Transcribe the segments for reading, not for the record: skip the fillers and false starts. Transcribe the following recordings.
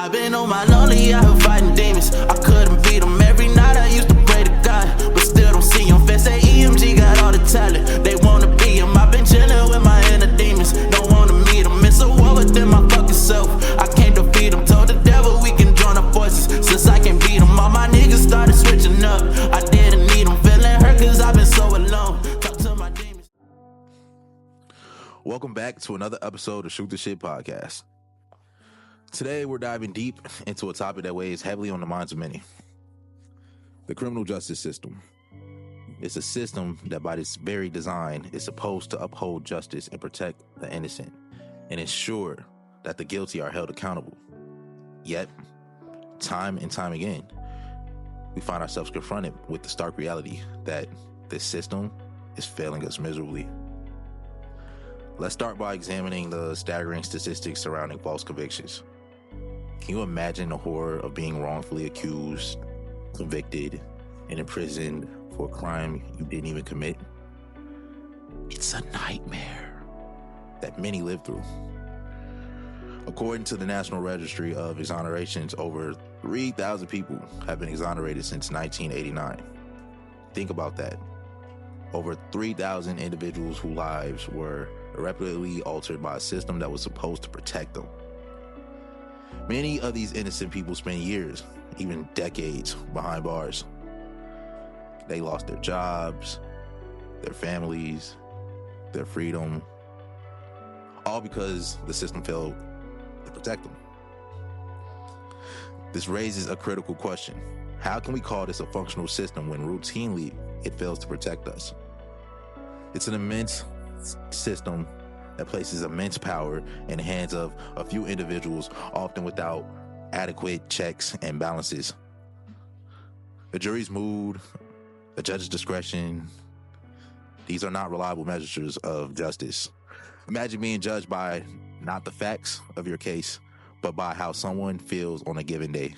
I've been on my lonely, I've been fighting demons. I couldn't beat them every night, I used to pray to God, but still don't see them. Fans say EMG got all the talent, they wanna be him. I've been chilling with my inner demons, don't wanna meet them. It's a war within my fucking self, I can't defeat them. Told the devil we can join our forces, since I can beat them. All my niggas started switching up, I didn't need them. Feeling hurt cause I've been so alone. Talk to my demons. Welcome back to another episode of Shoot the Shit Podcast. Today, we're diving deep into a topic that weighs heavily on the minds of many. The criminal justice system. It's a system that by its very design is supposed to uphold justice and protect the innocent and ensure that the guilty are held accountable. Yet, time and time again, we find ourselves confronted with the stark reality that this system is failing us miserably. Let's start by examining the staggering statistics surrounding false convictions. Can you imagine the horror of being wrongfully accused, convicted, and imprisoned for a crime you didn't even commit? It's a nightmare that many live through. According to the National Registry of Exonerations, over 3,000 people have been exonerated since 1989. Think about that. Over 3,000 individuals whose lives were irreparably altered by a system that was supposed to protect them. Many of these innocent people spend years, even decades, behind bars. They lost their jobs, their families, their freedom, all because the system failed to protect them. This raises a critical question. How can we call this a functional system when routinely it fails to protect us? It's an immense system that places immense power in the hands of a few individuals, often without adequate checks and balances. The jury's mood, the judge's discretion, these are not reliable measures of justice. Imagine being judged by not the facts of your case, but by how someone feels on a given day.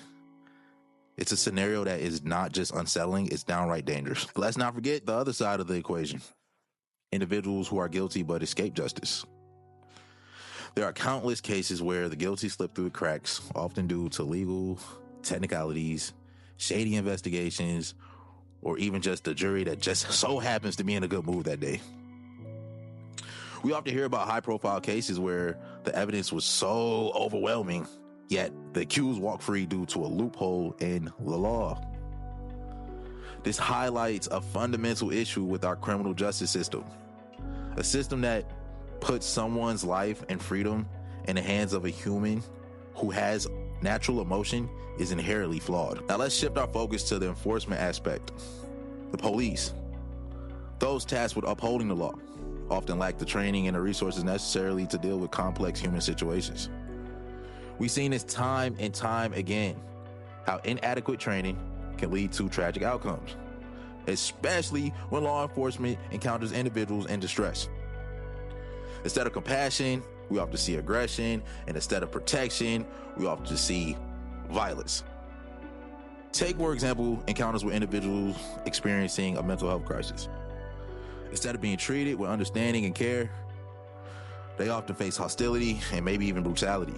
It's a scenario that is not just unsettling, it's downright dangerous. Let's not forget the other side of the equation. Individuals who are guilty but escape justice. There are countless cases where the guilty slip through the cracks, often due to legal technicalities, shady investigations, or even just a jury that just so happens to be in a good mood that day. We often hear about high-profile cases where the evidence was so overwhelming, yet the accused walk free due to a loophole in the law. This highlights a fundamental issue with our criminal justice system. A system that puts someone's life and freedom in the hands of a human who has natural emotion is inherently flawed. Now let's shift our focus to the enforcement aspect. The police, those tasked with upholding the law, often lack the training and the resources necessarily to deal with complex human situations. We've seen this time and time again, how inadequate training can lead to tragic outcomes, especially when law enforcement encounters individuals in distress. Instead of compassion, we often see aggression, and instead of protection, we often see violence. Take, for example, encounters with individuals experiencing a mental health crisis. Instead of being treated with understanding and care, they often face hostility and maybe even brutality.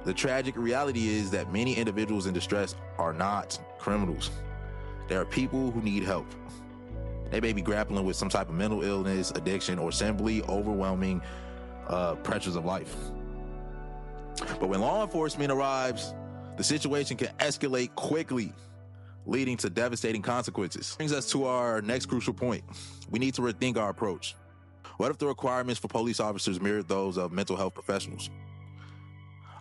The tragic reality is that many individuals in distress are not criminals. They are people who need help. They may be grappling with some type of mental illness, addiction, or simply overwhelming pressures of life. But when law enforcement arrives, the situation can escalate quickly, leading to devastating consequences. Brings us to our next crucial point. We need to rethink our approach. What if the requirements for police officers mirrored those of mental health professionals?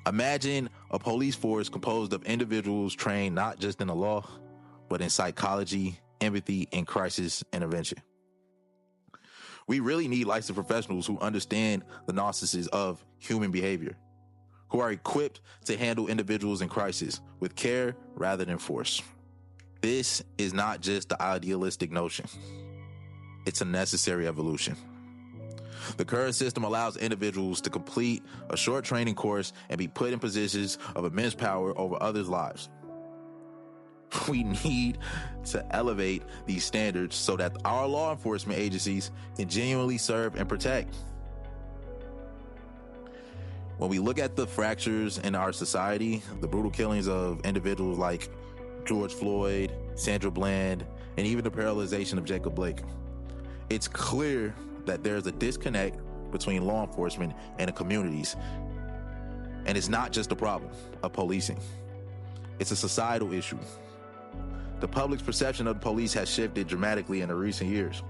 Imagine a police force composed of individuals trained not just in the law, but in psychology, empathy, and crisis intervention. We really need licensed professionals who understand the nuances of human behavior, who are equipped to handle individuals in crisis with care rather than force. This is not just the idealistic notion. It's a necessary evolution. The current system allows individuals to complete a short training course and be put in positions of immense power over others' lives. We need to elevate these standards so that our law enforcement agencies can genuinely serve and protect. When we look at the fractures in our society, the brutal killings of individuals like George Floyd, Sandra Bland, and even the paralyzation of Jacob Blake, it's clear that there's a disconnect between law enforcement and the communities. And it's not just a problem of policing. It's a societal issue. The public's perception of the police has shifted dramatically in the recent years.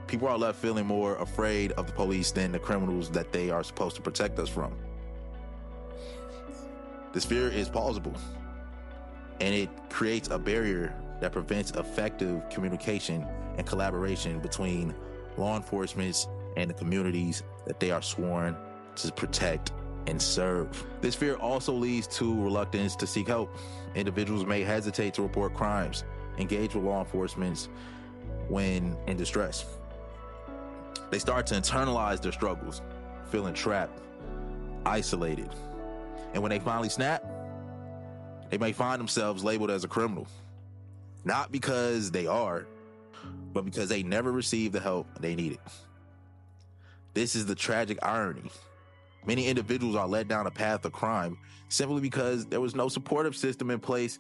People are left feeling more afraid of the police than the criminals that they are supposed to protect us from. This fear is plausible, and it creates a barrier that prevents effective communication and collaboration between law enforcement and the communities that they are sworn to protect and serve. This fear also leads to reluctance to seek help. Individuals may hesitate to report crimes, engage with law enforcement when in distress. They start to internalize their struggles, feeling trapped, isolated. And when they finally snap, they may find themselves labeled as a criminal. Not because they are, but because they never received the help they needed. This is the tragic irony. Many individuals are led down a path of crime simply because there was no supportive system in place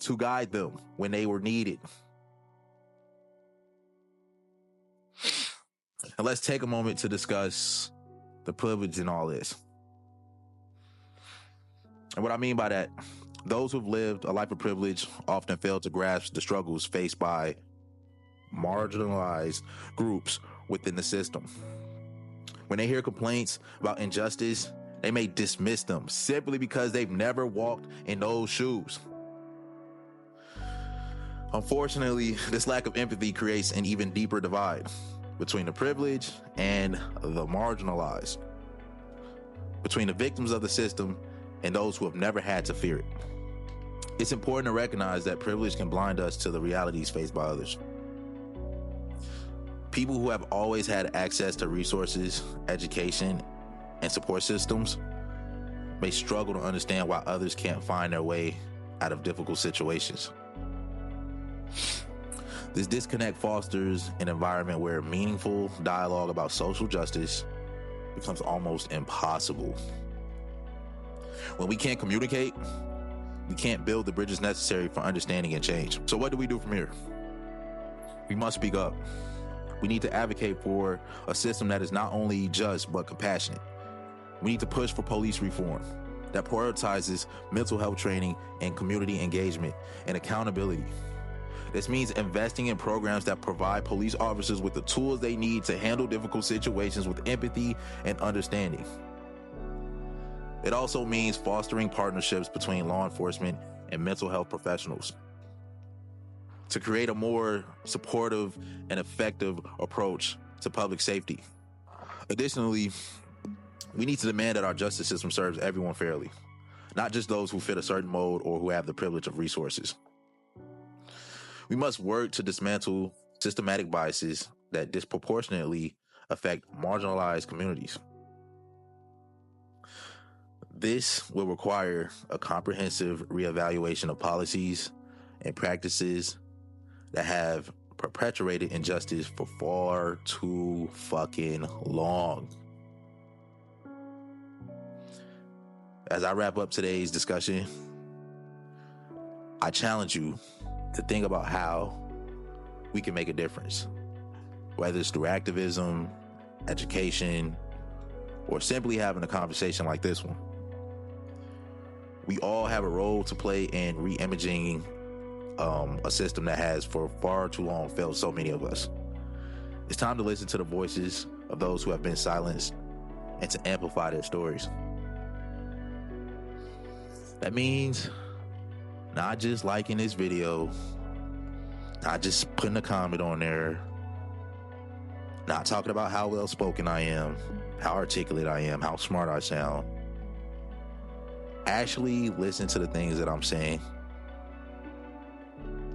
to guide them when they were needed. And let's take a moment to discuss the privilege in all this. And what I mean by that, those who've lived a life of privilege often fail to grasp the struggles faced by marginalized groups within the system. When they hear complaints about injustice, they may dismiss them simply because they've never walked in those shoes. Unfortunately, this lack of empathy creates an even deeper divide between the privileged and the marginalized, between the victims of the system and those who have never had to fear it. It's important to recognize that privilege can blind us to the realities faced by others. People who have always had access to resources, education, and support systems may struggle to understand why others can't find their way out of difficult situations. This disconnect fosters an environment where meaningful dialogue about social justice becomes almost impossible. When we can't communicate, we can't build the bridges necessary for understanding and change. So what do we do from here? We must speak up. We need to advocate for a system that is not only just, but compassionate. We need to push for police reform that prioritizes mental health training and community engagement and accountability. This means investing in programs that provide police officers with the tools they need to handle difficult situations with empathy and understanding. It also means fostering partnerships between law enforcement and mental health professionals to create a more supportive and effective approach to public safety. Additionally, we need to demand that our justice system serves everyone fairly, not just those who fit a certain mold or who have the privilege of resources. We must work to dismantle systematic biases that disproportionately affect marginalized communities. This will require a comprehensive reevaluation of policies and practices that have perpetuated injustice for far too fucking long. As I wrap up today's discussion, I challenge you to think about how we can make a difference, whether it's through activism, education, or simply having a conversation like this one. We all have a role to play in reimagining a system that has for far too long failed so many of us. It's time to listen to the voices of those who have been silenced and to amplify their stories. That means not just liking this video, not just putting a comment on there, not talking about how well spoken I am, how articulate I am, how smart I sound. Actually listen to the things that I'm saying.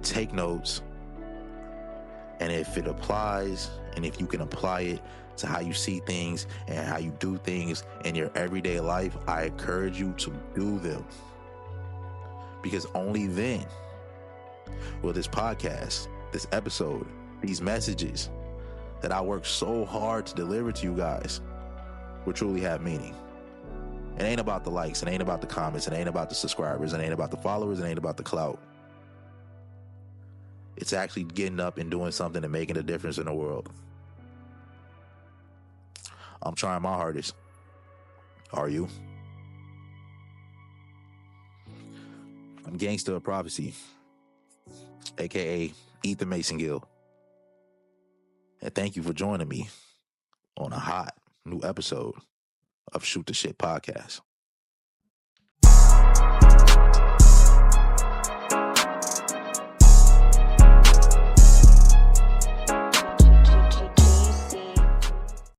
Take notes. And if it applies, and if you can apply it to how you see things and how you do things in your everyday life, I encourage you to do them. Because only then will this podcast, this episode, these messages that I work so hard to deliver to you guys will truly have meaning. It ain't about the likes. It ain't about the comments. It ain't about the subscribers. It ain't about the followers. It ain't about the clout. It's actually getting up and doing something and making a difference in the world. I'm trying my hardest. Are you? I'm Gangster of Prophecy, aka Ethan Mason Gill. And thank you for joining me on a hot new episode of Shoot the Shit Podcast.